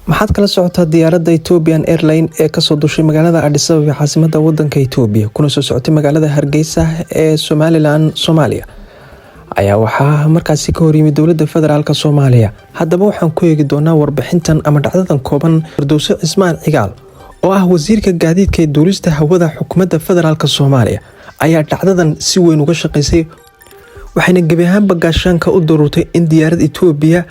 maxaad kala socotaa diyaaradda Ethiopian Airlines ee ka soo dushay magaalada Addis Ababa caasimadda waddanka Itoobiya kuna soo socotay magaalada Hargeysa ee Somaliland Soomaaliya ayaa waxaa markaasi ka hor yimid dowladda federaalka Soomaaliya. Haddaba waxaan ku eegi doonaa warbixintan ama dhacdadan kooban. Firdowsi Cismaan Cigaal oo ah wasiirka gaadiidka ee duulista hawada xukuumadda federaalka Soomaaliya ayaa dhacdadan si weyn uga shaqeysay, waxayna gabi ahaanba gaashaanka u daruurtay in diyaaradda Itoobiya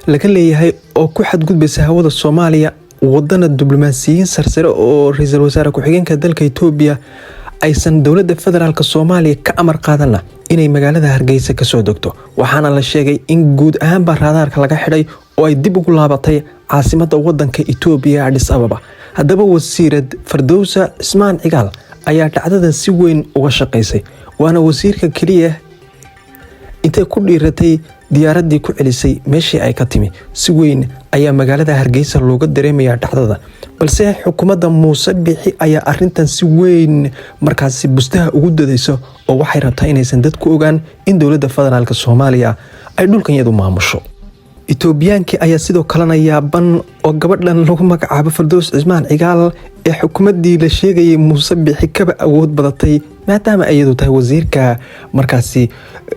laga leeyahay oo ku xadgudbaysa hawada Soomaaliya wadana diblomaasiyiin sarsare oo ra'iisul wasaare ku-xigeenka dalka Itoobiya aysan dowladda federaalka Soomaaliya ka amar qaadana inay magaalada Hargeysa ka soo degto. Waxaana la sheegay in guud ahaanba raadaarka laga xidhay oo ay dib ugu laabatay caasimadda waddanka Itoobiya Addis Ababa. Haddaba wasiirad Firdowsi Cismaan Cigaal ayaa dhacdadan si weyn uga shaqeysay, waana wasiirka kaliya intay ku dhiiratay diyaaraddii ku celisay meeshii ay ka timi. Si weyn ayaa magaalada Hargeysa looga dareemayaa dhacdada, balse xukuumadda Muuse Biixi ayaa arrintan si weyn markaasi bustaha ugu dadayso oo waxay rabtaa inaysan dadku ogaan in dowladda federaalka Soomaaliya ay dhulkan iyadu maamusho. Itoobiyaankii ayaa sidoo kalena yaaban oo gabadhan lagu magacaabo Firdowsi Cismaan Cigaal ee xukuumaddii la sheegayay Muuse Biixi kaba awood badatay maadaama ay iyadu tahay wasiirka markaasi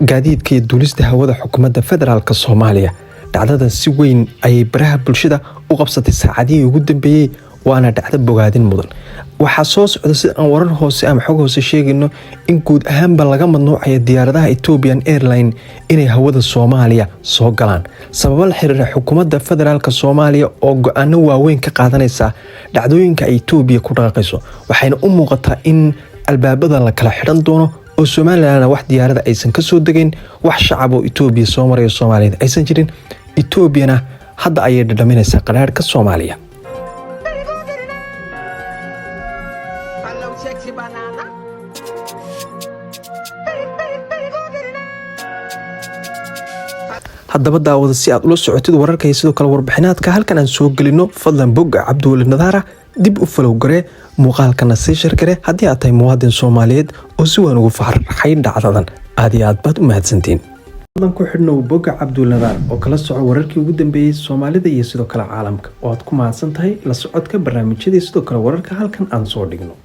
gaadiidka iyo duulista hawada xukuumadda federaalka Soomaaliya. Dhacdadan si weyn ayay baraha bulshada u qabsatay saacadihii ugu dambeeyay, waana dhacdo bogaadin mudan. waxaa soo socda sida aan warar hoose ama xog hoose sheegayno in guud ahaanba laga mamnuucayo diyaaradaha Ethiopian Airlines inay hawada Soomaaliya soo galaan sababo la xiriira xukuumadda federaalka Soomaaliya oo go'aano waaweyn ka qaadanaysa dhacdooyinka ay Itoobiya ku dhaqayso. Waxayna u muuqataa in albaabada la kala xiran doono oo Somaliland wax diyaarada aysan ka soo degin, wax shacab oo Itoobiya soo maray Soomaaliyeed aysan jirin. Itoobiyana hadda ayay dhadhaminaysaa qaraarka Soomaaliya. haddaba daawada si aad ula socotid wararka iyo sidoo kale warbixinaadka halkan aan soo gelino, fadlan bogga Cabdulle Nadaara dib u follow garee, muuqaalkana sii share garee haddii aad tahay muwaadin Soomaaliyeed oo si weyn ugu farxay dhacdadan. aad iyo aad baad u mahadsantiin. fadlan ku xidhnow bogga Cabdulle Nadaara oo kala soco wararkii ugu dambeeyay Soomaalida iyo sidoo kale caalamka, oo aad ku mahadsan tahay la socodka barnaamijyada sidoo kale wararka halkan aan soo dhigno.